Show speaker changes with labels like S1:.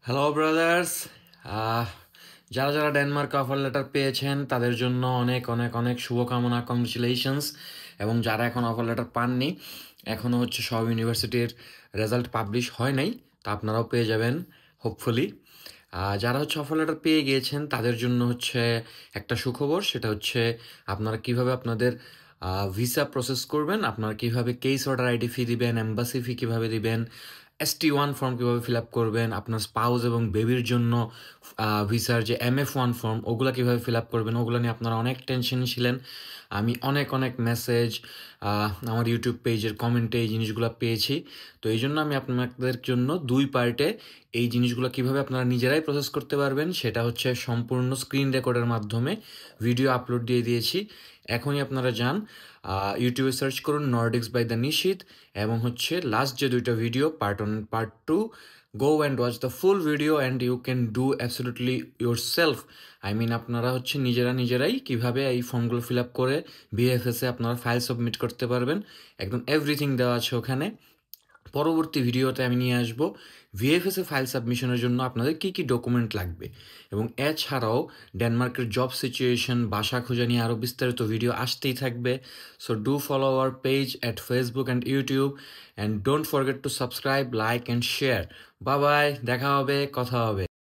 S1: Hello brothers. যারা যারা ডেনমার্কে offer letter পেয়েছেন তাদের জন্য অনেক অনেক অনেক শুভকামনা, কংগ্রেচুলেশনস। এবং যারা এখন অফার লেটার পাননি, এখনও হচ্ছে সব ইউনিভার্সিটির রেজাল্ট পাবলিশ হয় নাই, তা আপনারাও পেয়ে যাবেন হোপফুলি। যারা হচ্ছে অফার লেটার পেয়ে গিয়েছেন তাদের জন্য হচ্ছে একটা সুখবর, সেটা হচ্ছে আপনারা কিভাবে আপনাদের ভিসা প্রসেস করবেন, আপনারা কিভাবে কেস অর্ডার আইডি ফি দিবেন, এম্বাসি ফি কিভাবে দিবেন, ST1 ফর্ম কীভাবে ফিল আপ করবেন, আপনার স্পাউস এবং বেবির জন্য ভিসার যে MF1 ফর্ম ওগুলো কীভাবে ফিল আপ করবেন, ওগুলো নিয়ে আপনারা অনেক টেনশন ছিলেন। আমি অনেক অনেক মেসেজ আমার ইউটিউব পেজের কমেন্টে এই জিনিসগুলো পেয়েছি। তো এই জন্য আমি আপনাদের জন্য দুই পার্টে এই জিনিসগুলো কিভাবে আপনারা নিজেরাই প্রসেস করতে পারবেন সেটা হচ্ছে সম্পূর্ণ স্ক্রিন রেকর্ডের মাধ্যমে ভিডিও আপলোড দিয়ে দিয়েছি। এখনই আপনারা যান ইউটিউবে সার্চ করুন নর্ডিক্স বাই দ্য নিশিত, এবং হচ্ছে লাস্ট যে দুইটা video part 1 part 2, go and watch the full video and you can do absolutely yourself. আপনারা হচ্ছে নিজেরাই কিভাবে এই ফর্মগুলো ফিল আপ করে বিএফএসে আপনারা ফাইল সাবমিট করতে পারবেন। একদম এভরিথিং দেওয়া আছে ওখানে। পরবর্তী ভিডিওতে আমি নিয়ে আসবো ভিএফএসে ফাইল সাবমিশনের জন্য আপনাদের কী কী ডকুমেন্ট লাগবে, এবং এছাড়াও ডেনমার্কের জব সিচুয়েশন, বাসা খোঁজা নিয়ে আরও বিস্তারিত ভিডিও আসতেই থাকবে। So do follow our page at Facebook and YouTube, and don't forget to subscribe, like and share. Bye bye, দেখা হবে, কথা হবে।